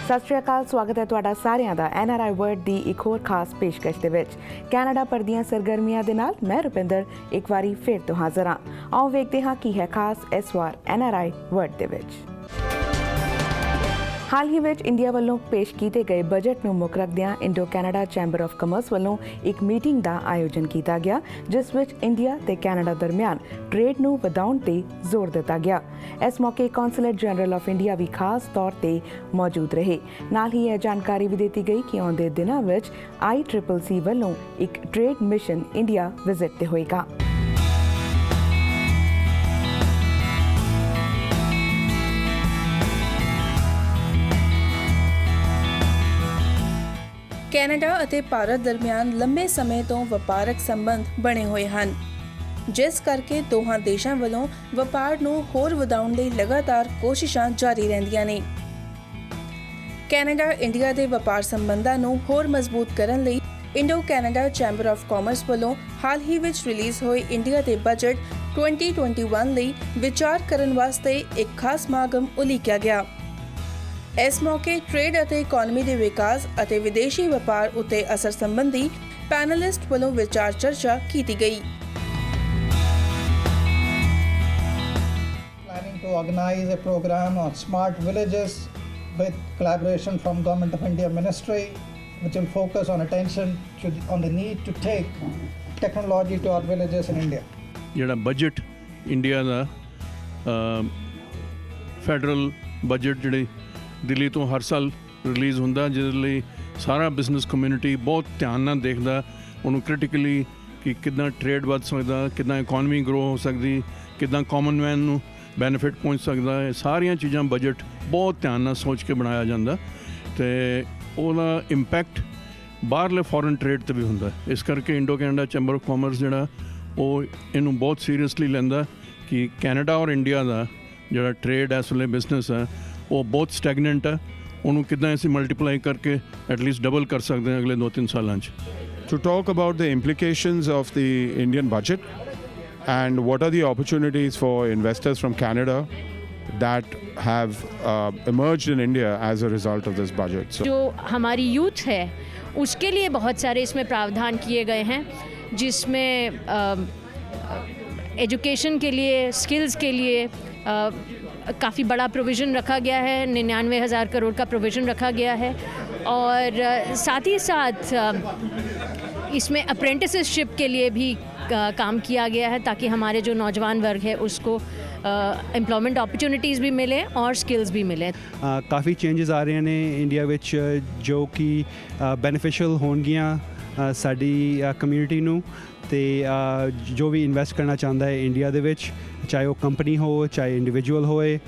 ਸਤਿ ਸ਼੍ਰੀ ਅਕਾਲ, ਸਵਾਗਤ ਹੈ ਤੁਹਾਡਾ ਸਾਰਿਆਂ ਦਾ NRI ਵਰਡ ਦੀ ਇੱਕ ਹੋਰ ਖਾਸ ਪੇਸ਼ਕਸ਼ ਦੇ ਵਿੱਚ। ਕੈਨੇਡਾ ਪਰਦੀਆਂ ਸਰਗਰਮੀਆਂ ਦੇ ਨਾਲ ਮੈਂ ਰੁਪਿੰਦਰ ਇੱਕ ਵਾਰੀ ਫਿਰ ਤੋਂ ਹਾਜ਼ਰ ਹਾਂ। ਆਓ ਵੇਖਦੇ ਹਾਂ ਕੀ ਹੈ ਖਾਸ ਇਸ ਵਾਰ NRI ਵਰਡ ਦੇ ਵਿੱਚ। ਹਾਲ ਹੀ ਵਿੱਚ ਇੰਡੀਆ ਵੱਲੋਂ ਪੇਸ਼ ਕੀਤੇ ਗਏ ਬਜਟ ਨੂੰ ਮੁੱਖ ਰੱਖਦਿਆਂ Indo Canada chamber of commerce ਵੱਲੋਂ ਇੱਕ ਮੀਟਿੰਗ ਦਾ ਆਯੋਜਨ ਕੀਤਾ ਗਿਆ, ਜਿਸ ਵਿੱਚ ਇੰਡੀਆ ਤੇ ਕੈਨੇਡਾ ਦਰਮਿਆਨ ਟ੍ਰੇਡ ਨੂੰ ਵਧਾਉਣ ਤੇ ਜ਼ੋਰ ਦਿੱਤਾ ਗਿਆ। ਇਸ ਮੌਕੇ ਕੌਂਸਲੇਟ ਜਨਰਲ ਆਫ ਇੰਡੀਆ ਵੀ ਖਾਸ ਤੌਰ ਤੇ ਮੌਜੂਦ ਰਹੇ। ਨਾਲ ਹੀ ਇਹ ਜਾਣਕਾਰੀ ਵੀ ਦਿੱਤੀ ਗਈ ਕਿ ਆਉਂਦੇ ਦਿਨਾਂ ਵਿੱਚ ICCC ਵੱਲੋਂ ਇੱਕ ਟ੍ਰੇਡ ਮਿਸ਼ਨ ਇੰਡੀਆ ਵਿਜ਼ਿਟ ਤੇ ਹੋਏਗਾ। ਕੈਨੇਡਾ ਅਤੇ ਭਾਰਤ ਦਰਮਿਆਨ ਲੰਬੇ ਸਮੇਂ ਤੋਂ ਵਪਾਰਕ ਸੰਬੰਧ ਬਣੇ ਹੋਏ ਹਨ, ਜਿਸ ਕਰਕੇ ਦੋਹਾਂ ਦੇਸ਼ਾਂ ਵੱਲੋਂ ਵਪਾਰ ਨੂੰ ਹੋਰ ਵਧਾਉਣ ਲਈ ਲਗਾਤਾਰ ਕੋਸ਼ਿਸ਼ਾਂ ਜਾਰੀ ਰਹਿੰਦੀਆਂ ਨੇ। ਕੈਨੇਡਾ ਇੰਡੀਆ ਦੇ ਵਪਾਰ ਸੰਬੰਧਾਂ ਨੂੰ ਹੋਰ ਮਜ਼ਬੂਤ ਕਰਨ ਲਈ Indo Canada chamber of commerce ਵੱਲੋਂ ਹਾਲ ਹੀ ਵਿੱਚ ਰਿਲੀਜ਼ ਹੋਏ ਇੰਡੀਆ ਦੇ ਬਜਟ 2021 ਲਈ ਵਿਚਾਰ ਕਰਨ ਵਾਸਤੇ ਇੱਕ ਖਾਸ ਸਮਾਗਮ ਉਲੀਕਿਆ ਗਿਆ। ਇਸ ਮੌਕੇ ਟ੍ਰੇਡ ਅਤੇ ਇਕੋਨਮੀ ਦੇ ਵਿਕਾਸ ਅਤੇ ਵਿਦੇਸ਼ੀ ਵਪਾਰ ਉੱਤੇ ਅਸਰ ਸੰਬੰਧੀ ਪੈਨਲਿਸਟ ਵੱਲੋਂ ਵਿਚਾਰ ਚਰਚਾ ਕੀਤੀ ਗਈ। Planning to organize a program on smart villages with collaboration from Government of India Ministry, which will focus on attention on the need to take technology to our villages in India. ਜਿਹੜਾ budget India ਦਾ federal budget ਜਿਹੜੀ ਦਿੱਲੀ ਤੋਂ ਹਰ ਸਾਲ release ਹੁੰਦਾ, ਜਿਹਦੇ ਲਈ ਸਾਰਾ business community ਬਹੁਤ ਧਿਆਨ ਨਾਲ ਦੇਖਦਾ ਉਹਨੂੰ ਕ੍ਰਿਟੀਕਲੀ ਕਿ ਕਿੱਦਾਂ ਟ੍ਰੇਡ ਵੱਧ ਸਕਦਾ, ਕਿੱਦਾਂ ਇਕੋਨਮੀ ਗਰੋ ਹੋ ਸਕਦੀ, ਕਿੱਦਾਂ ਕਾਮਨ ਮੈਨ ਨੂੰ ਬੈਨੀਫਿਟ ਪਹੁੰਚ ਸਕਦਾ। ਇਹ ਸਾਰੀਆਂ ਚੀਜ਼ਾਂ ਬਜਟ ਬਹੁਤ ਧਿਆਨ ਨਾਲ ਸੋਚ ਕੇ ਬਣਾਇਆ ਜਾਂਦਾ ਅਤੇ ਉਹਦਾ ਇੰਪੈਕਟ ਬਾਹਰਲੇ ਫੋਰਨ ਟ੍ਰੇਡ 'ਤੇ ਵੀ ਹੁੰਦਾ। ਇਸ ਕਰਕੇ Indo Canada chamber of commerce ਜਿਹੜਾ ਉਹ ਇਹਨੂੰ ਬਹੁਤ ਸੀਰੀਅਸਲੀ ਲੈਂਦਾ ਕਿ ਕੈਨੇਡਾ ਔਰ ਇੰਡੀਆ ਦਾ ਜਿਹੜਾ ਟ੍ਰੇਡ ਇਸ ਵੇਲੇ ਬਿਜ਼ਨਸ ਹੈ ਉਹ ਬਹੁਤ ਸਟੈਗਨੈਂਟ ਹੈ, ਉਹਨੂੰ ਕਿੱਦਾਂ ਅਸੀਂ ਮਲਟੀਪਲਾਈ ਕਰਕੇ ਐਟਲੀਸਟ ਡਬਲ ਕਰ ਸਕਦੇ ਹਾਂ ਅਗਲੇ 2-3 ਸਾਲਾਂ 'ਚ। To talk about the implications of the Indian budget and what are the opportunities for investors from Canada that have emerged in India as a result of this budget. So, जो हमारी youth है उसके लिए बहुत सारे इसमें प्रावधान किए गए हैं, जिसमें एजुकेशन के लिए, स्किल्स के लिए काफ़ी बड़ा प्रोविज़न रखा गया है। 99,000 करोड़ का प्रोविज़न रखा गया है और साथ ही साथ इसमें अप्रेंटिसशिप के लिए भी काम किया गया है, ताकि हमारे जो नौजवान वर्ग है उसको एम्प्लॉयमेंट अपॉर्चुनिटीज़ भी मिले और स्किल्स भी मिले। काफ़ी चेंजेस आ रहे ने इंडिया विच जो कि बेनीफिशियल होणगियां साडी कम्यूनिटी नूं ਤੇ ਜੋ ਵੀ ਇਨਵੈਸਟ ਕਰਨਾ ਚਾਹੁੰਦਾ ਹੈ ਇੰਡੀਆ ਦੇ ਵਿੱਚ, ਚਾਹੇ ਉਹ ਕੰਪਨੀ ਹੋ ਚਾਹੇ ਇੰਡੀਵਿਜੂਅਲ ਹੋਏ।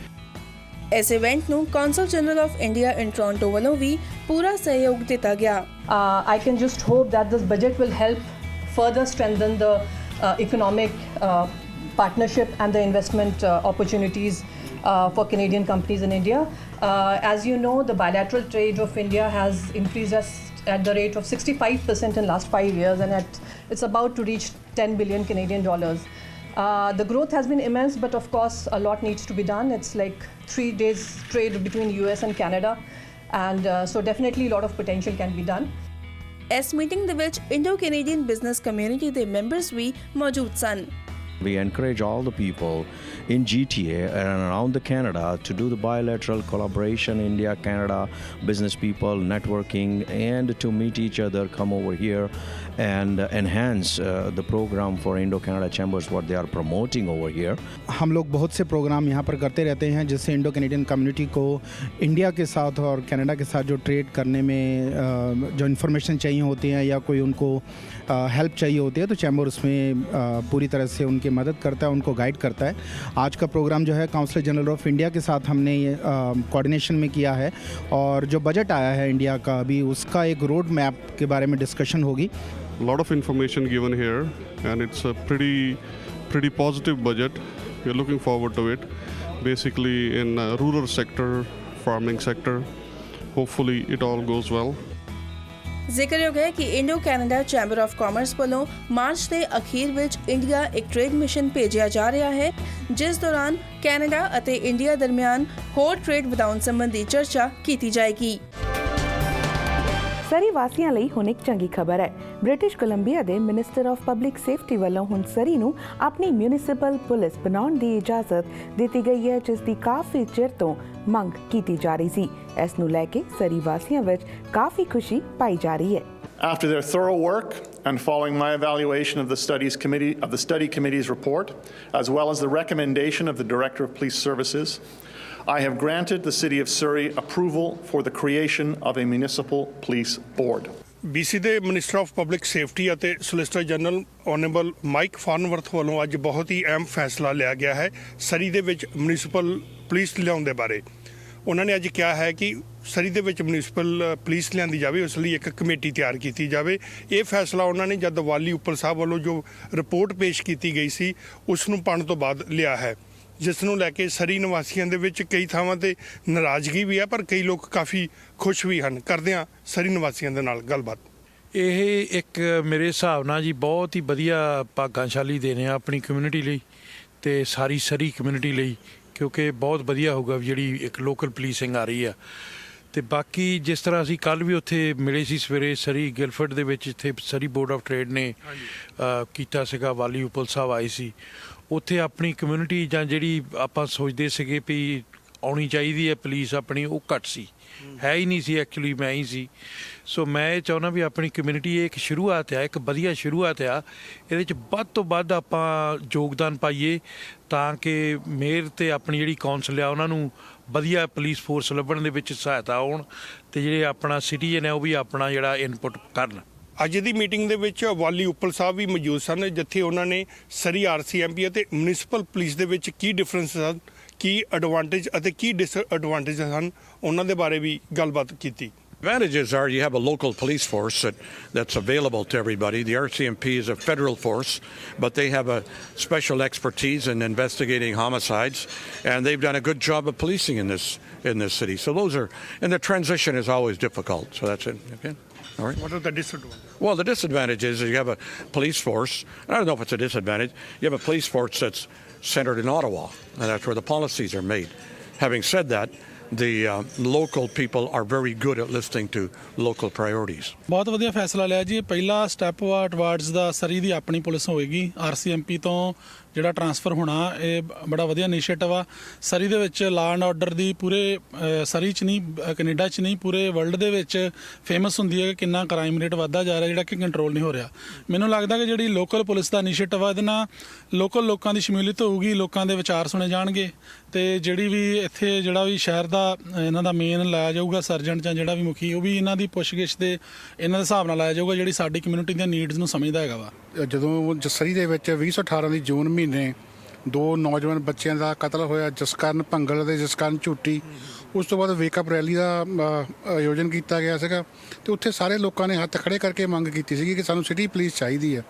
ਇਸ ਇਵੈਂਟ ਨੂੰ council general of India in Toronto ਵੱਲੋਂ ਵੀ ਪੂਰਾ ਸਹਿਯੋਗ ਦਿੱਤਾ ਗਿਆ। I can just hope that this budget will help further strengthen the economic partnership and the investment opportunities for Canadian companies in India. As you know, the bilateral trade of India has increased at the rate of 65% in last 5 years, and it's about to reach 10 billion Canadian dollars. The growth has been immense, but of course a lot needs to be done. It's like 3 days trade between US and Canada, and so definitely a lot of potential can be done. ਇਸ meeting ਦੇ ਵਿੱਚ Indo Canadian business community ਦੇ members ਵੀ ਮੌਜੂਦ ਸਨ। We encourage all the people in GTA and around the Canada to do the bilateral collaboration, India, Canada, business people, networking, and to meet each other, come over here and enhance the program for Indo-Canada Chambers, what they are promoting over here. हम लोग बहुत से programme यहाँ पर करते रहते हैं, जिससे इंडो कैनेडियन कम्युनिटी को इंडिया के साथ और कनाडा के साथ जो ट्रेड करने में जो इन्फॉर्मेशन चाहिए होती है या कोई उनको हेल्प चाहिए होती है, तो चैम्बर उसमें पूरी तरह से उनकी मदद करता है, उनको गाइड करता है। आज का प्रोग्राम जो है काउंसिल जनरल ऑफ इंडिया के साथ हमने कोऑर्डिनेशन में किया है, और जो बजट आया है इंडिया का अभी, उसका एक रोड मैप के बारे में डिस्कशन होगी। Lot of information given here, and it's a pretty positive budget. We're looking forward to it. Basically in rural sector, farming sector, hopefully it all goes well. ਜ਼ਿਕਰਯੋਗ ਹੈ ਕਿ Indo Canada chamber of commerce ਵੱਲੋਂ March ਦੇ ਅਖੀਰ ਵਿੱਚ India ਇੱਕ trade mission ਭੇਜਿਆ ਜਾ ਰਿਹਾ ਹੈ, ਜਿਸ ਦੌਰਾਨ ਕੈਨੇਡਾ ਅਤੇ ਇੰਡੀਆ ਦਰਮਿਆਨ ਹੋਰ ਟ੍ਰੇਡ ਵਧਾਉਣ ਸੰਬੰਧੀ ਚਰਚਾ ਕੀਤੀ ਜਾਏਗੀ। ਸਰੀ ਵਾਸੀਆਂ ਲਈ ਹੁਣ ਇੱਕ ਚੰਗੀ ਖਬਰ ਹੈ। ਬ੍ਰਿਟਿਸ਼ ਕੋਲੰਬੀਆ ਦੇ ਮਿਨਿਸਟਰ ਆਫ ਪਬਲਿਕ ਸੇਫਟੀ ਵੱਲੋਂ ਹੁਣ ਸਰੀ ਨੂੰ ਆਪਣੀ ਮਿਊਨਿਸਿਪਲ ਪੁਲਿਸ ਬਣਾਉਣ ਦੀ ਇਜਾਜ਼ਤ ਦਿੱਤੀ ਗਈ ਹੈ, ਜਿਸ ਦੀ ਕਾਫੀ ਚਿਰ ਤੋਂ ਮੰਗ ਕੀਤੀ ਜਾ ਰਹੀ ਸੀ। ਇਸ ਨੂੰ ਲੈ ਕੇ ਸਰੀ ਵਾਸੀਆਂ ਵਿੱਚ ਕਾਫੀ ਖੁਸ਼ੀ ਪਾਈ ਜਾ ਰਹੀ ਹੈ। After their thorough work and following my evaluation of the study committee's report, as well as the recommendation of the Director of Police Services, I have granted the City of Surrey approval for the creation of a municipal police board. BC ਦੇ minister of public safety ਅਤੇ solicitor general honourable mic ਫਾਰਨਵਰਥ ਵੱਲੋਂ ਅੱਜ ਬਹੁਤ ਹੀ ਅਹਿਮ ਫੈਸਲਾ ਲਿਆ ਗਿਆ ਹੈ ਸਰੀ ਦੇ ਵਿੱਚ ਮਿਊਨਿਸਪਲ ਪੁਲਿਸ ਲਿਆਉਣ ਦੇ ਬਾਰੇ। ਉਹਨਾਂ ਨੇ ਅੱਜ ਕਿਹਾ ਹੈ ਕਿ ਸਰੀ ਦੇ ਵਿੱਚ ਮਿਊਨਿਸਪਲ ਪੁਲਿਸ ਲਿਆਂਦੀ ਜਾਵੇ, ਉਸ ਲਈ ਇੱਕ ਕਮੇਟੀ ਤਿਆਰ ਕੀਤੀ ਜਾਵੇ। ਇਹ ਫੈਸਲਾ ਉਹਨਾਂ ਨੇ ਜਦ ਵਾਲੀ ਉੱਪਲ ਸਾਹਿਬ ਵੱਲੋਂ ਜੋ ਰਿਪੋਰਟ ਪੇਸ਼ ਕੀਤੀ ਗਈ ਸੀ ਉਸ ਨੂੰ ਪੜ੍ਹਨ ਤੋਂ ਬਾਅਦ ਲਿਆ ਹੈ, ਜਿਸ ਨੂੰ ਲੈ ਕੇ ਸਰੀ ਨਿਵਾਸੀਆਂ ਦੇ ਵਿੱਚ ਕਈ ਥਾਵਾਂ ਤੇ ਨਾਰਾਜ਼ਗੀ ਵੀ ਹੈ, ਪਰ ਕਈ ਲੋਕ ਕਾਫੀ ਖੁਸ਼ ਵੀ ਹਨ। ਕਰਦੇ ਹਾਂ ਸਰੀ ਨਿਵਾਸੀਆਂ ਦੇ ਨਾਲ ਗੱਲਬਾਤ। ਇਹ ਇੱਕ ਮੇਰੇ ਹਿਸਾਬ ਨਾਲ ਜੀ ਬਹੁਤ ਹੀ ਵਧੀਆ ਭਾਗਾਂਸ਼ਾਲੀ ਦੇਣੇ ਆ ਆਪਣੀ ਕਮਿਊਨਿਟੀ ਲਈ ਤੇ ਸਾਰੀ ਸਰੀ ਕਮਿਊਨਿਟੀ ਲਈ, ਕਿਉਂਕਿ ਬਹੁਤ ਵਧੀਆ ਹੋਊਗਾ ਜਿਹੜੀ ਇੱਕ ਲੋਕਲ ਪੁਲਿਸਿੰਗ ਆ ਰਹੀ ਆ। ਤੇ ਬਾਕੀ ਜਿਸ ਤਰ੍ਹਾਂ ਅਸੀਂ ਕੱਲ੍ਹ ਵੀ ਉੱਥੇ ਮਿਲੇ ਸੀ ਸਵੇਰੇ ਸਰੀ ਗਿਲਫਰਡ ਦੇ ਵਿੱਚ, ਇੱਥੇ ਸਰੀ ਬੋਰਡ ਆਫ ਟ੍ਰੇਡ ਨੇ ਕੀਤਾ ਸੀਗਾ, ਵਾਲੀ ਉਪਲ ਸਾਹਿਬ ਆਏ ਸੀ। ਉੱਥੇ ਆਪਣੀ ਕਮਿਊਨਿਟੀ ਜਾਂ ਜਿਹੜੀ ਆਪਾਂ ਸੋਚਦੇ ਸੀਗੇ ਵੀ ਆਉਣੀ ਚਾਹੀਦੀ ਹੈ ਪੁਲਿਸ ਆਪਣੀ, ਉਹ ਘੱਟ ਸੀ, ਹੈ ਹੀ ਨਹੀਂ ਸੀ। ਐਕਚੁਅਲੀ ਮੈਂ ਹੀ ਸੀ। ਸੋ ਮੈਂ ਇਹ ਚਾਹੁੰਦਾ ਵੀ ਆਪਣੀ ਕਮਿਊਨਿਟੀ ਇਹ ਇੱਕ ਸ਼ੁਰੂਆਤ ਆ, ਇੱਕ ਵਧੀਆ ਸ਼ੁਰੂਆਤ ਆ, ਇਹਦੇ 'ਚ ਵੱਧ ਤੋਂ ਵੱਧ ਆਪਾਂ ਯੋਗਦਾਨ ਪਾਈਏ ਤਾਂ ਕਿ ਮੇਅਰ ਤੇ ਆਪਣੀ ਜਿਹੜੀ ਕੌਂਸਲ ਆ ਉਹਨਾਂ ਨੂੰ ਵਧੀਆ ਪੁਲਿਸ ਫੋਰਸ ਲੱਭਣ ਦੇ ਵਿੱਚ ਸਹਾਇਤਾ ਹੋਣ ਤੇ ਜਿਹੜੇ ਆਪਣਾ ਸਿਟੀਜ਼ਨ ਹੈ ਉਹ ਵੀ ਆਪਣਾ ਜਿਹੜਾ ਇਨਪੁਟ ਕਰਨ। ਅੱਜ ਦੀ ਮੀਟਿੰਗ ਦੇ ਵਿੱਚ ਵਾਲੀ ਉੱਪਲ ਸਾਹਿਬ ਵੀ ਮੌਜੂਦ ਸਨ, ਜਿੱਥੇ ਉਹਨਾਂ ਨੇ ਸਰੀ RCMP ਅਤੇ ਮਿਊਨਿਸਪਲ ਪੁਲਿਸ ਦੇ ਵਿੱਚ ਕੀ ਡਿਫਰੈਂਸ ਹਨ, ਕੀ ਐਡਵਾਂਟੇਜ ਅਤੇ ਕੀ ਡਿਸਐਡਵਾਂਟੇਜ ਹਨ, ਉਹਨਾਂ ਦੇ ਬਾਰੇ ਵੀ ਗੱਲਬਾਤ ਕੀਤੀ। Advantages are you have a local police force that's available to everybody. The RCMP is a federal force, but they have a special expertise in investigating homicides, and they've done a good job of policing in this city. So those are, and the transition is always difficult. So that's it. Okay. All right. What are the disadvantages? Well, the disadvantage is you have a police force. I don't know if it's a disadvantage. You have a police force that's centered in Ottawa, and that's where the policies are made. Having said that, the local people are very good at listening to local priorities. ਬਹੁਤ ਵਧੀਆ ਫੈਸਲਾ ਲਿਆ ਜੀ। ਪਹਿਲਾ step ਵਾ ਟਵਾਰਡਸ ਦਾ ਸਰੀ ਦੀ ਆਪਣੀ police ਹੋਏਗੀ। RCMP ਤੋਂ ਜਿਹੜਾ ਟਰਾਂਸਫਰ ਹੋਣਾ ਇਹ ਬੜਾ ਵਧੀਆ ਇਨੀਸ਼ੀਏਟਿਵ ਆ। ਸਰੀ ਦੇ ਵਿੱਚ ਲਾਅ ਐਂਡ ਆਰਡਰ ਦੀ ਪੂਰੇ ਸਰੀ 'ਚ ਨਹੀਂ, ਕੈਨੇਡਾ 'ਚ ਨਹੀਂ, ਪੂਰੇ ਵਰਲਡ ਦੇ ਵਿੱਚ ਫੇਮਸ ਹੁੰਦੀ ਹੈ ਕਿ ਕਿੰਨਾ ਕ੍ਰਾਈਮ ਰੇਟ ਵੱਧਦਾ ਜਾ ਰਿਹਾ, ਜਿਹੜਾ ਕਿ ਕੰਟਰੋਲ ਨਹੀਂ ਹੋ ਰਿਹਾ। ਮੈਨੂੰ ਲੱਗਦਾ ਕਿ ਜਿਹੜੀ ਲੋਕਲ ਪੁਲਿਸ ਦਾ ਇਨੀਸ਼ੀਏਟਿਵ ਆ, ਇਹਦੇ ਨਾਲ ਲੋਕਲ ਲੋਕਾਂ ਦੀ ਸ਼ਮੂਲੀਅਤ ਹੋਊਗੀ, ਲੋਕਾਂ ਦੇ ਵਿਚਾਰ ਸੁਣੇ ਜਾਣਗੇ ਤੇ ਜਿਹੜੀ ਵੀ ਇੱਥੇ ਜਿਹੜਾ ਵੀ ਸ਼ਹਿਰ ਦਾ ਇਹਨਾਂ ਦਾ ਮੇਨ ਲਾਇਆ ਜਾਊਗਾ ਸਰਜੈਂਟ ਜਾਂ ਜਿਹੜਾ ਵੀ ਮੁਖੀ, ਉਹ ਵੀ ਇਹਨਾਂ ਦੀ ਪੁੱਛਗਿੱਛ ਦੇ ਇਹਨਾਂ ਦੇ ਹਿਸਾਬ ਨਾਲ ਲਾਇਆ ਜਾਊਗਾ ਜਿਹੜੀ ਸਾਡੀ ਕਮਿਊਨਿਟੀ ਦੀਆਂ ਨੀਡਸ ਨੂੰ ਸਮਝਦਾ ਹੈਗਾ ਵਾ। ਜਦੋਂ ਸਰੀ ਦੇ ਵਿੱਚ 2018 ਦੀ ਜੂਨ ਮਹੀਨੇ 2 ਨੌਜਵਾਨ ਬੱਚਿਆਂ ਦਾ ਕਤਲ ਹੋਇਆ, ਜਸਕਰਨ ਭੰਗਲ ਅਤੇ ਜਸਕਰਨ ਝੂਟੀ, ਉਸ ਤੋਂ ਬਾਅਦ ਵੇਕਅਪ ਰੈਲੀ ਦਾ ਆਯੋਜਨ ਕੀਤਾ ਗਿਆ ਸੀਗਾ ਤੇ ਉੱਥੇ ਸਾਰੇ ਲੋਕਾਂ ਨੇ ਹੱਥ ਖੜੇ ਕਰਕੇ ਮੰਗ ਕੀਤੀ ਸੀਗੀ ਕਿ ਸਾਨੂੰ ਸਿਟੀ ਪੁਲਿਸ ਚਾਹੀਦੀ ਹੈ।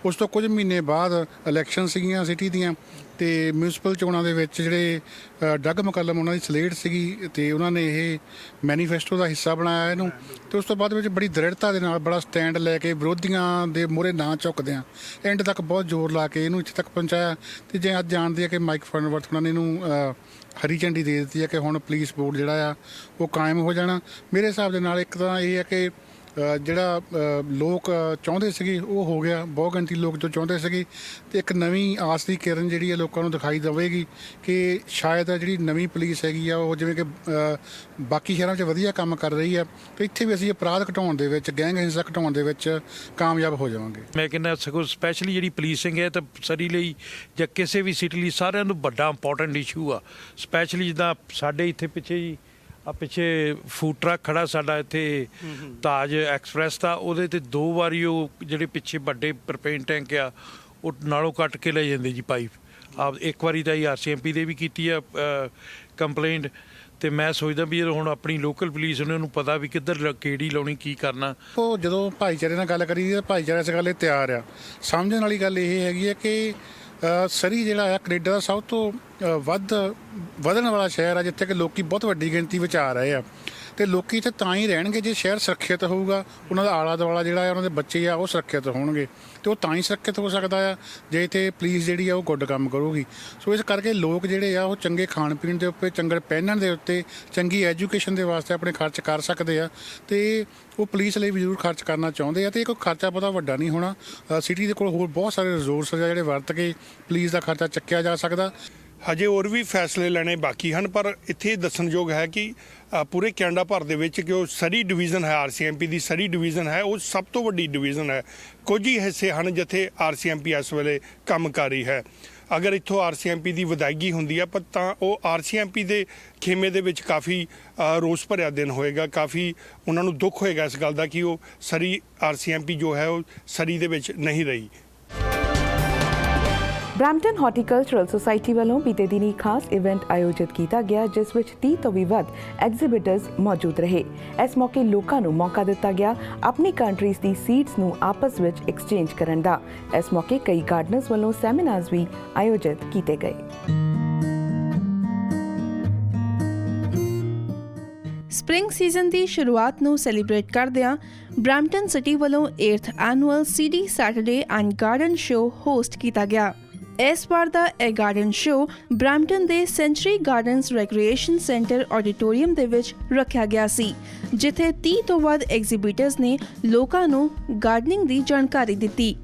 ਉਸ ਤੋਂ ਕੁਝ ਮਹੀਨੇ ਬਾਅਦ ਇਲੈਕਸ਼ਨ ਸੀਗੀਆਂ ਸਿਟੀ ਦੀਆਂ ਤੇ ਮਿਊਨਿਸਪਲ ਚੋਣਾਂ ਦੇ ਵਿੱਚ ਜਿਹੜੇ ਡਰੱਗ ਮੁਕੱਲਮ ਉਹਨਾਂ ਦੀ ਸਲੇਟ ਸੀਗੀ ਤੇ ਉਹਨਾਂ ਨੇ ਇਹ ਮੈਨੀਫੈਸਟੋ ਦਾ ਹਿੱਸਾ ਬਣਾਇਆ ਇਹਨੂੰ ਤੇ ਉਸ ਤੋਂ ਬਾਅਦ ਵਿੱਚ ਬੜੀ ਦ੍ਰਿੜਤਾ ਦੇ ਨਾਲ ਬੜਾ ਸਟੈਂਡ ਲੈ ਕੇ ਵਿਰੋਧੀਆਂ ਦੇ ਮੂਹਰੇ ਨਾ ਝੁਕਦਿਆਂ ਐਂਡ ਤੱਕ ਬਹੁਤ ਜ਼ੋਰ ਲਾ ਕੇ ਇਹਨੂੰ ਇੱਥੇ ਤੱਕ ਪਹੁੰਚਾਇਆ। ਤੇ ਜੇ ਅੱਜ ਜਾਣਦੇ ਆ ਕਿ ਮਾਈਕ ਫਾਰਨਵਰਥ ਉਹਨਾਂ ਨੇ ਇਹਨੂੰ ਹਰੀ ਝੰਡੀ ਦੇ ਦਿੱਤੀ ਹੈ ਕਿ ਹੁਣ ਪੁਲਿਸ ਬੋਰਡ ਜਿਹੜਾ ਆ ਉਹ ਕਾਇਮ ਹੋ ਜਾਣਾ। ਮੇਰੇ ਹਿਸਾਬ ਦੇ ਨਾਲ ਇੱਕ ਤਾਂ ਇਹ ਹੈ ਕਿ ਜਿਹੜਾ ਲੋਕ ਚਾਹੁੰਦੇ ਸੀਗੇ ਉਹ ਹੋ ਗਿਆ, ਬਹੁਤ ਗਿਣਤੀ ਲੋਕ ਜੋ ਚਾਹੁੰਦੇ ਸੀਗੇ ਤੇ ਇੱਕ ਨਵੀਂ ਆਸ ਦੀ ਕਿਰਨ ਜਿਹੜੀ ਹੈ ਲੋਕਾਂ ਨੂੰ ਦਿਖਾਈ ਦੇਵੇਗੀ ਕਿ ਸ਼ਾਇਦ ਜਿਹੜੀ ਨਵੀਂ ਪੁਲਿਸ ਹੈਗੀ ਆ ਉਹ ਜਿਵੇਂ ਕਿ ਬਾਕੀ ਸ਼ਹਿਰਾਂ 'ਚ ਵਧੀਆ ਕੰਮ ਕਰ ਰਹੀ ਆ ਤੇ ਇੱਥੇ ਵੀ ਅਸੀਂ ਅਪਰਾਧ ਘਟਾਉਣ ਦੇ ਵਿੱਚ, ਗੈਂਗ ਹਿੰਸਾ ਘਟਾਉਣ ਦੇ ਵਿੱਚ ਕਾਮਯਾਬ ਹੋ ਜਾਵਾਂਗੇ। ਮੈਂ ਕਹਿੰਦਾ ਸਗੋਂ ਸਪੈਸ਼ਲੀ ਜਿਹੜੀ ਪੁਲਿਸਿੰਗ ਹੈ ਤਾਂ ਸਰੀ ਲਈ ਜਾਂ ਕਿਸੇ ਵੀ ਸਿਟੀ ਲਈ ਸਾਰਿਆਂ ਨੂੰ ਵੱਡਾ ਇੰਪੋਰਟੈਂਟ ਇਸ਼ੂ ਆ। ਸਪੈਸ਼ਲੀ ਜਿੱਦਾਂ ਸਾਡੇ ਇੱਥੇ ਪਿੱਛੇ ਜੀ ਪਿੱਛੇ ਫੂਡ ਟਰੱਕ ਖੜਾ ਸਾਡਾ ਇੱਥੇ ਤਾਜ ਐਕਸਪ੍ਰੈਸ ਦਾ, ਉਹਦੇ ਤੇ 2 ਵਾਰੀ ਉਹ ਜਿਹੜੇ ਪਿੱਛੇ ਵੱਡੇ ਪ੍ਰਪੇਨ ਟੈਂਕ ਆ ਉਹ ਨਾਲੋਂ ਕੱਟ ਕੇ ਲੈ ਜਾਂਦੇ ਜੀ ਪਾਈਪ। ਇੱਕ ਵਾਰੀ ਤਾਂ RCMP ਦੇ ਵੀ ਕੀਤੀ ਆ ਕੰਪਲੇਂਟ ਤੇ ਮੈਂ ਸੋਚਦਾ ਵੀ ਹੁਣ ਆਪਣੀ ਲੋਕਲ ਪੁਲਿਸ ਉਹਨਾਂ ਨੂੰ ਪਤਾ ਵੀ ਕਿੱਧਰ ਕਿਹੜੀ ਲਾਉਣੀ, ਕੀ ਕਰਨਾ। ਉਹ ਜਦੋਂ ਭਾਈਚਾਰੇ ਨਾਲ ਗੱਲ ਕਰੀ ਤਾਂ ਭਾਈਚਾਰਾ ਇਸ ਗੱਲ ਤਿਆਰ ਆ। ਸਮਝਣ ਵਾਲੀ ਗੱਲ ਇਹ ਹੈਗੀ ਹੈ ਕਿ ਸਰੀ ਜਿਹੜਾ ਆ ਕੈਨੇਡਾ ਦਾ ਸਭ ਤੋਂ ਵਧਣ ਵਾਲਾ ਸ਼ਹਿਰ ਆ ਜਿੱਥੇ ਕਿ ਲੋਕੀ ਬਹੁਤ ਵੱਡੀ ਗਿਣਤੀ ਵਿੱਚ ਆ ਰਹੇ ਆ ਤੇ ਲੋਕੀ ਇੱਥੇ ਤਾਂ ਹੀ ਰਹਿਣਗੇ ਜੇ ਸ਼ਹਿਰ ਸੁਰੱਖਿਅਤ ਹੋਊਗਾ, ਉਹਨਾਂ ਦਾ ਆਲਾ ਦੁਆਲਾ ਜਿਹੜਾ ਆ ਉਹਨਾਂ ਦੇ ਬੱਚੇ ਆ ਉਹ ਸੁਰੱਖਿਅਤ ਹੋਣਗੇ ਤੇ ਉਹ ਤਾਂ ਹੀ ਸੁਰੱਖਿਅਤ ਹੋ ਸਕਦਾ ਆ ਜੇ ਇੱਥੇ ਪੁਲਿਸ ਜਿਹੜੀ ਆ ਉਹ ਗੁੱਡ ਕੰਮ ਕਰੂਗੀ। ਸੋ ਇਸ ਕਰਕੇ ਲੋਕ ਜਿਹੜੇ ਆ ਉਹ ਚੰਗੇ ਖਾਣ ਪੀਣ ਦੇ ਉੱਤੇ, ਚੰਗੇ ਪਹਿਨਣ ਦੇ ਉੱਤੇ, ਚੰਗੀ ਐਜੂਕੇਸ਼ਨ ਦੇ ਵਾਸਤੇ ਆਪਣੇ ਖਰਚ ਕਰ ਸਕਦੇ ਆ ਤੇ ਉਹ ਪੁਲਿਸ ਲਈ ਵੀ ਜ਼ਰੂਰ ਖਰਚ ਕਰਨਾ ਚਾਹੁੰਦੇ ਆ ਤੇ ਕੋਈ ਖਰਚਾ ਬਹੁਤਾ ਵੱਡਾ ਨਹੀਂ ਹੋਣਾ। ਸਿਟੀ ਦੇ ਕੋਲ ਹੋਰ ਬਹੁਤ ਸਾਰੇ ਰਿਸੋਰਸ ਆ ਜਿਹੜੇ ਵਰਤ ਕੇ ਪੁਲਿਸ ਦਾ ਖਰਚਾ ਚੱਕਿਆ ਜਾ ਸਕਦਾ। ਹਜੇ ਹੋਰ ਵੀ ਫੈਸਲੇ ਲੈਣੇ ਬਾਕੀ ਹਨ, ਪਰ ਇੱਥੇ ਦੱਸਣਯੋਗ ਹੈ ਕਿ ਪੂਰੇ ਕੈਨੇਡਾ ਭਰ ਦੇ ਵਿੱਚ ਕਿ ਉਹ ਸਰੀ ਡਿਵੀਜ਼ਨ ਹੈ, RCMP ਦੀ ਸਰੀ ਡਿਵੀਜ਼ਨ ਹੈ, ਉਹ ਸਭ ਤੋਂ ਵੱਡੀ ਡਿਵੀਜ਼ਨ ਹੈ। ਕੁਝ ਹੀ ਹਿੱਸੇ ਹਨ ਜਿੱਥੇ RCMP ਇਸ ਵੇਲੇ ਕੰਮ ਕਰ ਰਹੀ ਹੈ। ਅਗਰ ਇੱਥੋਂ RCMP ਦੀ ਵਿਦਾਇਗੀ ਹੁੰਦੀ ਹੈ ਤਾਂ ਉਹ RCMP ਦੇ ਖੇਮੇ ਦੇ ਵਿੱਚ ਕਾਫੀ ਰੋਸ ਭਰਿਆ ਦਿਨ ਹੋਏਗਾ, ਕਾਫੀ ਉਹਨਾਂ ਨੂੰ ਦੁੱਖ ਹੋਏਗਾ ਇਸ ਗੱਲ ਦਾ ਕਿ ਉਹ ਸਰੀ RCMP ਜੋ ਹੈ ਉਹ ਸਰੀ ਦੇ ਵਿੱਚ ਨਹੀਂ ਰਹੀ। ਬਰੈਂਪਟਨ ਹਾਰਟੀਕਲਚਰਲ ਸੁਸਾਇਟੀ ਵੱਲੋਂ ਬੀਤੇ ਦਿਨੀ ਖਾਸ ਇਵੈਂਟ ਆਯੋਜਿਤ ਕੀਤਾ ਗਿਆ ਜਿਸ ਵਿੱਚ 30 ਤੋਂ ਵੀ ਵੱਧ ਐਗਜ਼ੀਬਿਟਰਸ ਮੌਜੂਦ ਰਹੇ। ਇਸ ਮੌਕੇ ਲੋਕਾਂ ਨੂੰ ਮੌਕਾ ਦਿੱਤਾ ਗਿਆ ਆਪਣੀ ਕੰਟਰੀਜ਼ ਦੀ ਸੀਡਸ ਨੂੰ ਆਪਸ ਵਿੱਚ ਐਕਸਚੇਂਜ ਕਰਨ ਦਾ। ਇਸ ਮੌਕੇ ਕਈ ਗਾਰਡਨਰਸ ਵੱਲੋਂ ਸੈਮੀਨਾਰਸ ਵੀ ਆਯੋਜਿਤ ਕੀਤੇ ਗਏ। ਸਪ੍ਰਿੰਗ ਸੀਜ਼ਨ ਦੀ ਸ਼ੁਰੂਆਤ ਨੂੰ ਸੈਲੀਬ੍ਰੇਟ ਕਰਦਿਆਂ ਬਰੈਂਪਟਨ ਸਿਟੀ ਵੱਲੋਂ 8th annual CD Saturday and garden show host ਕੀਤਾ ਗਿਆ। ਇਸ ਵਾਰ ਦਾ ਇਹ ਗਾਰਡਨ ਸ਼ੋਅ ਬਰੈਂਪਟਨ ਦੇ ਸੈਂਚੁਰੀ ਗਾਰਡਨਸ ਰੈਕਰੀਏਸ਼ਨ ਸੈਂਟਰ ਆਡੀਟੋਰੀਅਮ ਦੇ ਵਿੱਚ ਰੱਖਿਆ ਗਿਆ ਸੀ, ਜਿੱਥੇ 30 ਤੋਂ ਵੱਧ ਐਗਜ਼ੀਬਿਟਰਸ ਨੇ ਲੋਕਾਂ ਨੂੰ ਗਾਰਡਨਿੰਗ ਦੀ ਜਾਣਕਾਰੀ ਦਿੱਤੀ।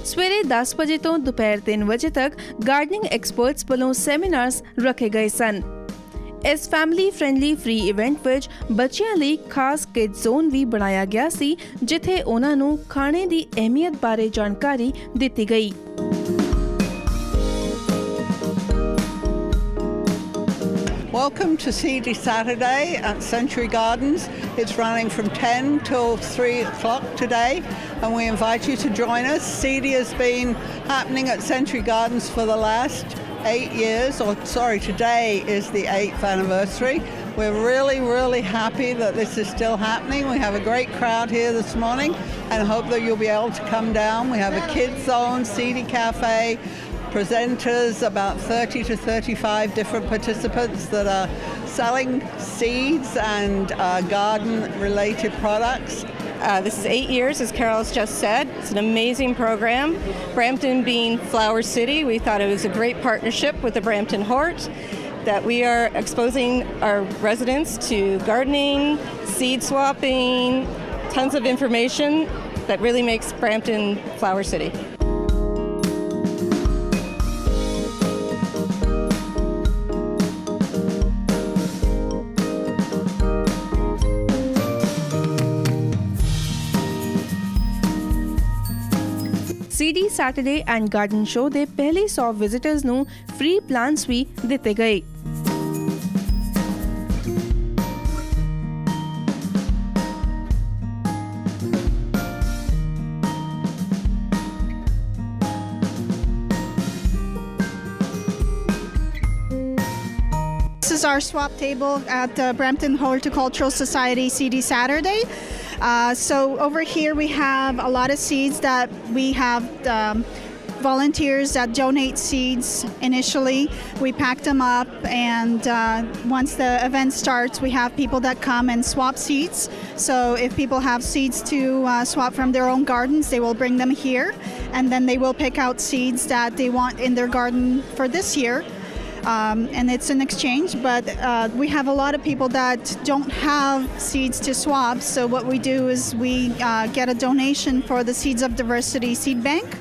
ਸਵੇਰੇ 10 ਵਜੇ ਤੋਂ ਦੁਪਹਿਰ 3 ਵਜੇ ਤੱਕ ਗਾਰਡਨਿੰਗ ਐਕਸਪਰਟਸ ਵੱਲੋਂ ਸੈਮੀਨਾਰਸ ਰੱਖੇ ਗਏ ਸਨ। ਇਸ ਫੈਮਿਲੀ ਫ੍ਰੈਂਡਲੀ ਫ੍ਰੀ ਇਵੈਂਟ ਵਿੱਚ ਬੱਚਿਆਂ ਲਈ ਖਾਸ ਕਿਡ ਜ਼ੋਨ ਵੀ ਬਣਾਇਆ ਗਿਆ ਸੀ, ਜਿੱਥੇ ਉਹਨਾਂ ਨੂੰ ਖਾਣੇ ਦੀ ਅਹਿਮੀਅਤ ਬਾਰੇ ਜਾਣਕਾਰੀ ਦਿੱਤੀ ਗਈ। Welcome to CD Saturday at Century Gardens. It's running from 10 till 3 o'clock today, and we invite you to join us. CD has been happening at Century Gardens for the last 8 years, today is the 8th anniversary. We're really happy that this is still happening. We have a great crowd here this morning and hope that you'll be able to come down. We have a kids zone, CD Cafe, presenters, about 30 to 35 different participants that are selling seeds and garden-related products. This is 8 years, as Carol's just said. It's an amazing program. Brampton being Flower City, we thought it was a great partnership with the Brampton Hort, that we are exposing our residents to gardening, seed swapping, tons of information that really makes Brampton Flower City. CD Saturday and Garden Show ਦੇ ਪਹਿਲੇ 100 visitors ਨੂੰ free plants ਵੀ ਦਿੱਤੇ ਗਏ। This is our swap table at Brampton Horticultural Society CD Saturday. So over here we have a lot of seeds that we have volunteers that donate seeds initially. We pack them up, and once the event starts, we have people that come and swap seeds. So if people have seeds to swap from their own gardens, they will bring them here, and then they will pick out seeds that they want in their garden for this year. And it's an exchange, but we have a lot of people that don't have seeds to swap. So what we do is we get a donation for the Seeds of Diversity Seed Bank,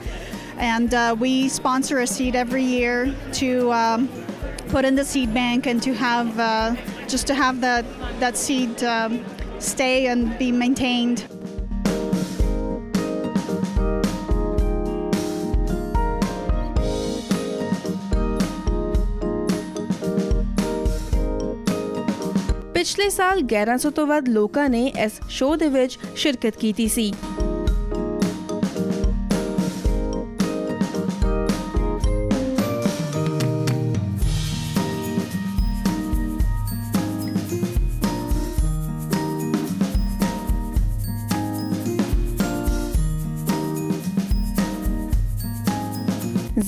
and we sponsor a seed every year to put in the seed bank and to have just to have that seed stay and be maintained. ਪਿਛਲੇ ਸਾਲ 1100 ਤੋਂ ਵੱਧ ਲੋਕਾਂ ਨੇ ਇਸ show ਦੇ ਵਿੱਚ ਸ਼ਿਰਕਤ ਕੀਤੀ ਸੀ।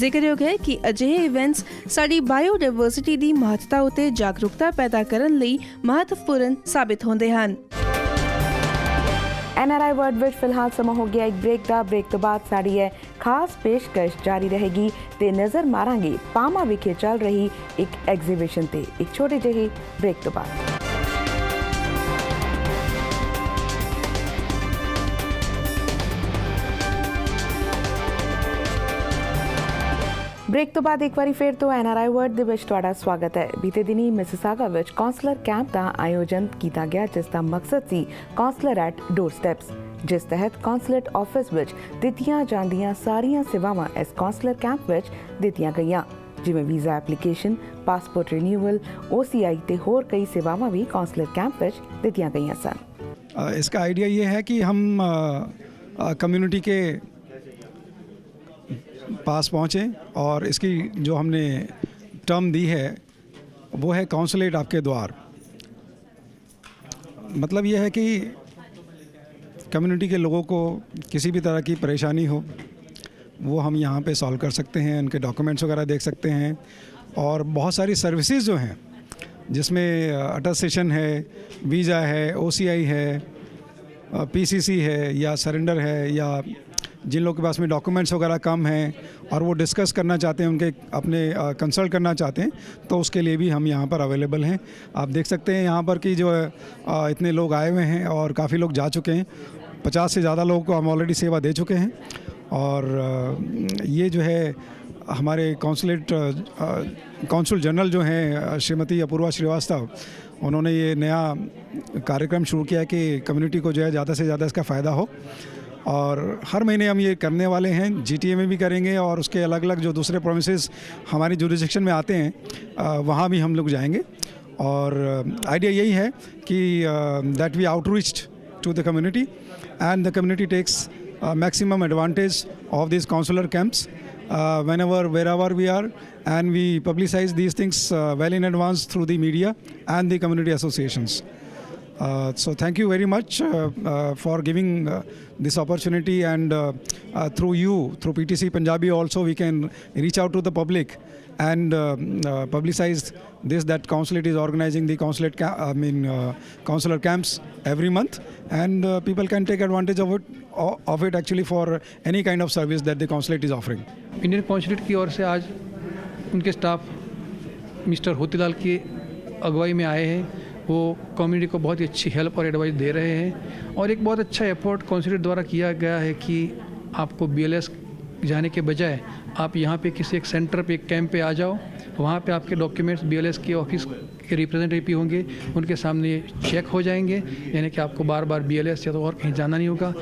ਜ਼ਿਕਰਯੋਗ ਹੈ ਕਿ ਅਜਿਹੇ ਇਵੈਂਟਸ ਸਾਡੀ ਬਾਇਓਡਾਇਵਰਸਿਟੀ ਦੀ ਮਹੱਤਤਾ ਉਤੇ ਜਾਗਰੂਕਤਾ ਪੈਦਾ ਕਰਨ ਲਈ ਮਹੱਤਵਪੂਰਨ ਸਾਬਿਤ ਹੁੰਦੇ ਹਨ। NRI वर्ड विच फिलहाल समा हो गया एक ब्रेक का। ब्रेक तो बाद साड़ी है खास पेशकश जारी रहेगी ते नज़र मारांगे पामा विखे चल रही एक एग्जीबिशन ते। एक छोटे जही ब्रेक तो बाद। ब्रेक तो बाद एक बारी फिर तो NRI वर्ड ਦੇ ਵਿੱਚ ਤੁਹਾਡਾ ਸਵਾਗਤ ਹੈ। ਬੀਤੇ ਦਿਨੀ ਮਿਸਿਸਾਗਾ ਵਿੱਚ ਕਾਉਂਸਲਰ ਕੈਂਪ ਦਾ ਆਯੋਜਨ ਕੀਤਾ ਗਿਆ ਜਿਸ ਦਾ ਮਕਸਦ ਸੀ ਕਾਉਂਸਲਰ ਐਟ ਡੋਰ ਸਟੈਪਸ, ਜਿਸ ਤਹਿਤ ਕਾਉਂਸਲੇਟ ਆਫਿਸ ਵਿੱਚ ਦਿੱਤੀਆਂ ਜਾਂਦੀਆਂ ਸਾਰੀਆਂ ਸੇਵਾਵਾਂ ਇਸ ਕਾਉਂਸਲਰ ਕੈਂਪ ਵਿੱਚ ਦਿੱਤੀਆਂ ਗਈਆਂ, ਜਿਵੇਂ ਵੀਜ਼ਾ ਐਪਲੀਕੇਸ਼ਨ, ਪਾਸਪੋर्ट रिन्यूअल, OCI ਤੇ ਹੋਰ कई सेवावां भी काउंसलर कैंप ਵਿੱਚ ਦਿੱਤੀਆਂ ਗਈਆਂ ਸਨ। इसका आइडिया ये है कि हम कम्युनिटी के पास पहुँचें और इसकी जो हमने टर्म दी है वो है काउंसलेट आपके द्वार। मतलब ये है कि कम्युनिटी के लोगों को किसी भी तरह की परेशानी हो वो हम यहाँ पे सॉल्व कर सकते हैं, उनके डॉक्यूमेंट्स वगैरह देख सकते हैं। और बहुत सारी सर्विसेज जो हैं जिसमें अटेस्टेशन है, वीज़ा है, OCI है, PCC है या सरेंडर है, या जिन लोगों के पास में डॉक्यूमेंट्स वगैरह कम हैं और वो डिस्कस करना चाहते हैं, उनके अपने कंसल्ट करना चाहते हैं, तो उसके लिए भी हम यहाँ पर अवेलेबल हैं। आप देख सकते हैं यहाँ पर कि जो इतने लोग आए हुए हैं और काफ़ी लोग जा चुके हैं। 50 से ज़्यादा लोगों को हम ऑलरेडी सेवा दे चुके हैं। और ये जो है हमारे कौंसल जनरल जो हैं श्रीमती अपूर्वा श्रीवास्तव, उन्होंने ये नया कार्यक्रम शुरू किया है कि कम्युनिटी को जो है ज़्यादा से ज़्यादा इसका फ़ायदा हो। और हर महीने हम ये करने वाले हैं, GTA में भी करेंगे और उसके अलग अलग जो दूसरे प्रोविंसेस हमारी जुरिडिक्शन में आते हैं वहाँ भी हम लोग जाएंगे। और आइडिया यही है कि that we outreach to the community and the community takes maximum advantage of these consular camps whenever, wherever we are, and we publicize these things well in advance through the media and the community associations. So thank you very much for giving this opportunity, and through you, through PTC Punjabi also, we can reach out to the public and publicize this, that consulate is organizing the consular camps every month, and people can take advantage of it actually for any kind of service that the consulate is offering. Indian consulate की ओर से आज उनके staff mister Hotilal की अगुवाई में आए हैं। वो कम्युनिटी को बहुत ही अच्छी हेल्प और एडवाइस दे रहे हैं, और एक बहुत अच्छा एफर्ट कॉन्सुलेट द्वारा किया गया है कि आपको BLS जाने के बजाय आप यहाँ पे किसी एक सेंटर पे, एक कैंप पे आ जाओ। वहाँ पे आपके डॉक्यूमेंट्स BLS के ऑफिस के रिप्रेजेंटेटिव होंगे, उनके सामने चेक हो जाएंगे, यानी कि आपको बार बार BLS या तो और कहीं जाना नहीं होगा।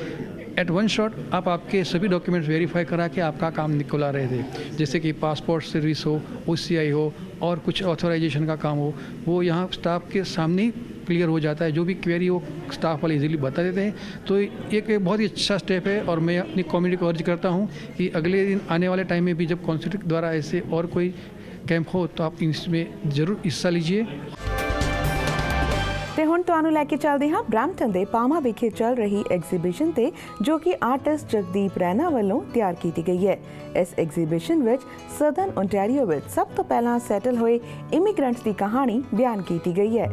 एट वन शॉट आप आपके सभी डॉक्यूमेंट्स वेरीफाई करा के आपका काम निकला रहे थे, जैसे कि पासपोर्ट सर्विस हो, OCI हो, और कुछ ऑथराइजेशन का काम हो, वो यहाँ स्टाफ के सामने क्लियर हो जाता है। जो भी क्वेरी वो स्टाफ वाले इजीली बता देते हैं। तो एक बहुत ही अच्छा स्टेप है, और मैं अपनी कम्युनिटी को अर्ज करता हूँ कि अगले दिन आने वाले टाइम में भी जब कॉन्सुलेट द्वारा ऐसे और कोई कैंप हो तो आप इसमें ज़रूर हिस्सा लीजिए। ਤੇ ਹੁਣ ਤੁਹਾਨੂੰ ਲੈ ਕੇ ਚੱਲਦੇ ਹਾਂ ਬ੍ਰੈਂਪਟਨ ਦੇ ਪਾਮਾ ਵਿਖੇ ਚੱਲ ਰਹੀ ਐਗਜ਼ੀਬਿਸ਼ਨ ਤੇ, ਜੋ ਕਿ ਆਰਟਿਸਟ ਜਗਦੀਪ ਰੈਨਾ ਵੱਲੋਂ ਤਿਆਰ ਕੀਤੀ ਗਈ ਹੈ। ਇਸ ਐਗਜ਼ੀਬਿਸ਼ਨ ਵਿੱਚ ਸਦਰਨ ਓਨਟਾਰੀਓ ਵਿੱਚ ਸਭ ਤੋਂ ਪਹਿਲਾਂ ਸੈਟਲ ਹੋਏ ਇਮੀਗ੍ਰੈਂਟਸ ਦੀ ਕਹਾਣੀ ਬਿਆਨ ਕੀਤੀ ਗਈ ਹੈ।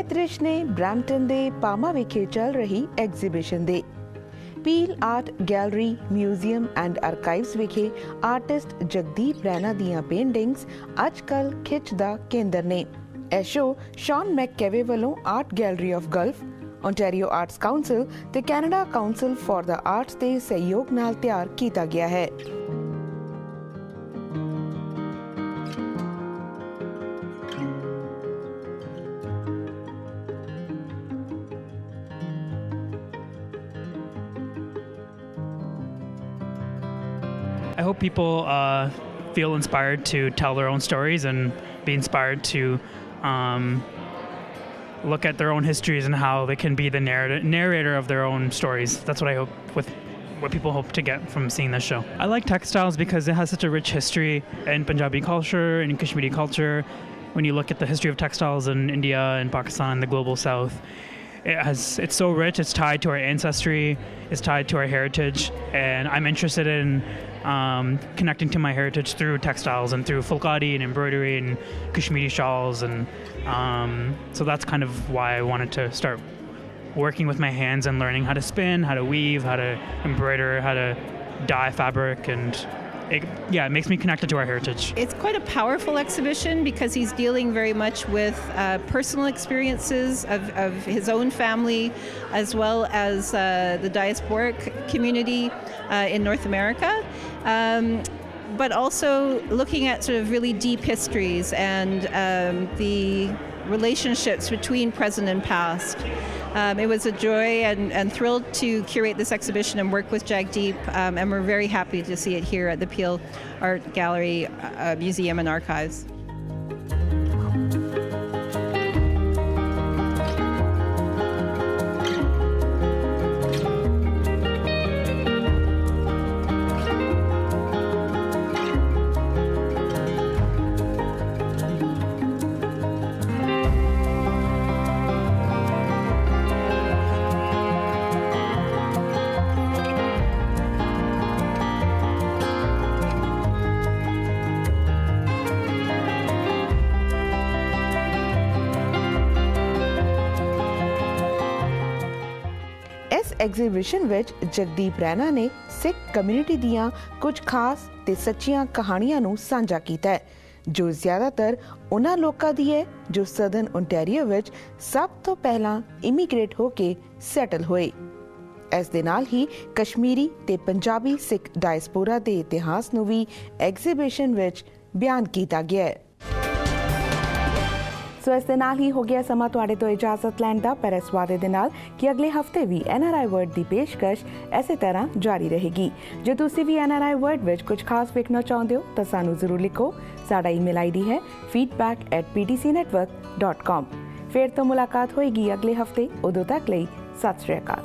ਦ੍ਰਿਸ਼ ਨੇ ਬ੍ਰੈਂਪਟਨ ਦੇ ਪਾਮਾ ਵਿਖੇ ਚੱਲ ਰਹੀ ਐਗਜ਼ੀਬਿਸ਼ਨ ਦੇ peel art gallery, museum and archives ਵਿਖੇ ਆਰਟਿਸਟ ਜਗਦੀਪ ਰੈਨਾ ਦੀਆਂ ਪੇਂਟਿੰਗਸ ਅੱਜ ਕੱਲ੍ਹ ਖਿੱਚ ਦਾ ਕੇਂਦਰ ਨੇ। ਇਹ ਸ਼ੋਅ ਸ਼ੌਨ ਮੈਕਕੇਵੇ ਵੱਲੋਂ Art Gallery of Guelph, Ontario Arts Council ਤੇ Canada Council for the Arts ਦੇ ਸਹਿਯੋਗ ਨਾਲ ਤਿਆਰ ਕੀਤਾ ਗਿਆ ਹੈ। I hope people feel inspired to tell their own stories and be inspired to look at their own histories and how they can be the narrator of their own stories. That's what I hope with what people hope to get from seeing this show. I like textiles because it has such a rich history in Punjabi culture and Kashmiri culture. When you look at the history of textiles in India and Pakistan, the global south, it's so rich. It's tied to our ancestry, it's tied to our heritage, and I'm interested in connecting to my heritage through textiles and through fulkari and embroidery and Kashmiri shawls, and so that's kind of why I wanted to start working with my hands and learning how to spin, how to weave, how to embroider, how to dye fabric, and it makes me connected to our heritage. It's quite a powerful exhibition because he's dealing very much with personal experiences of his own family, as well as the diasporic community in North America. But also looking at sort of really deep histories and the relationships between present and past. It was a joy and thrilled to curate this exhibition and work with Jagdeep, and we're very happy to see it here at the Peel Art Gallery, Museum and Archives. Exhibition ਵਿੱਚ ਜਗਦੀਪ ਰੈਣਾ ਨੇ ਸਿੱਖ community ਦੀਆਂ ਕੁਝ ਖਾਸ ਤੇ ਸੱਚੀਆਂ ਕਹਾਣੀਆਂ ਨੂੰ ਸਾਂਝਾ ਕੀਤਾ ਹੈ, ਜੋ ਜ਼ਿਆਦਾਤਰ ਉਹਨਾਂ ਲੋਕਾਂ ਦੀ ਹੈ ਜੋ ਸਦਰਨ ਓਨਟਾਰੀਓ ਵਿੱਚ ਸਭ ਤੋਂ ਪਹਿਲਾਂ ਇਮੀਗ੍ਰੇਟ ਹੋ ਕੇ ਸੈਟਲ ਹੋਏ। ਇਸ ਦੇ ਨਾਲ ਹੀ ਕਸ਼ਮੀਰੀ ਤੇ ਪੰਜਾਬੀ ਸਿੱਖ ਡਾਇਸਪੋਰਾ ਦੇ ਇਤਿਹਾਸ ਨੂੰ ਵੀ ਐਗਜ਼ੀਬਿਸ਼ਨ ਵਿੱਚ ਬਿਆਨ ਕੀਤਾ ਗਿਆ ਹੈ। ਸੋ ਇਸ ਦੇ ਨਾਲ ਹੀ ਹੋ ਗਿਆ ਸਮਾਂ ਤੁਹਾਡੇ ਤੋਂ ਇਜਾਜ਼ਤ ਲੈਣ ਦਾ, ਪਰ ਇਸ ਵਾਅਦੇ ਦੇ ਨਾਲ ਕਿ ਅਗਲੇ ਹਫਤੇ ਵੀ NRI ਵਰਡ ਦੀ ਪੇਸ਼ਕਸ਼ ਇਸੇ ਤਰ੍ਹਾਂ ਜਾਰੀ ਰਹੇਗੀ। ਜੇ ਤੁਸੀਂ ਵੀ NRI ਵਰਡ ਵਿੱਚ ਕੁਝ ਖਾਸ ਵੇਖਣਾ ਚਾਹੁੰਦੇ ਹੋ ਤਾਂ ਸਾਨੂੰ ਜ਼ਰੂਰ ਲਿਖੋ। ਸਾਡਾ ਈਮੇਲ ID ਹੈ feedback@ptcnetwork.com। ਫਿਰ ਤੋਂ ਮੁਲਾਕਾਤ ਹੋਏਗੀ ਅਗਲੇ ਹਫਤੇ। ਉਦੋਂ ਤੱਕ ਲਈ ਸਤਿ ਸ਼੍ਰੀ ਅਕਾਲ।